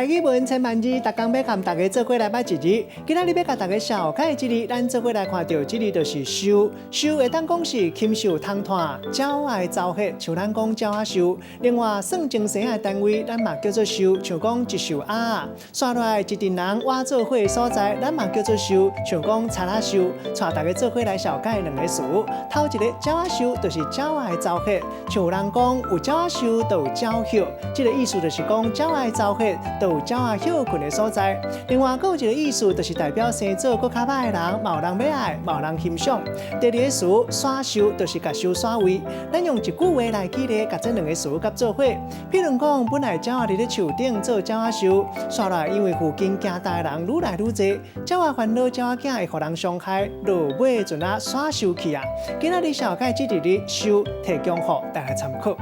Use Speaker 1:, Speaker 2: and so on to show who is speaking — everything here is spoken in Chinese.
Speaker 1: 台语文千万字，逐工要甲大家做伙来捌一字。今仔日要甲大家小解一字，咱做伙来看到这字就是收。收会当讲是禽兽通炭，鸟仔的走血，像咱讲鸟仔收。另外，算精神的单位，咱嘛叫做收，像讲一收鸭。刷落来一群人挖做伙的所在，咱嘛叫做收，像讲柴仔收。带大家做伙来小解两个词。头一个鸟仔收，就是鸟仔的走血，像有人讲有鸟仔收，就有鸟血，这个意思就是讲鸟仔的走血。都有鸟仔休困的所在。另外，还有一个意思，就是代表生做搁较歹的人，嘛有人要爱，嘛有人欣赏。第二个词耍收，就是甲收耍位。咱用一句话来举例，甲这两个词甲做伙。譬如讲，本来鸟仔伫咧树顶做鸟仔收，煞来因为附近行大的人愈来愈多，鸟仔烦恼鸟仔囝会互人伤害，落尾阵啊耍收去啊。今仔日小解这日收提供予大家参考。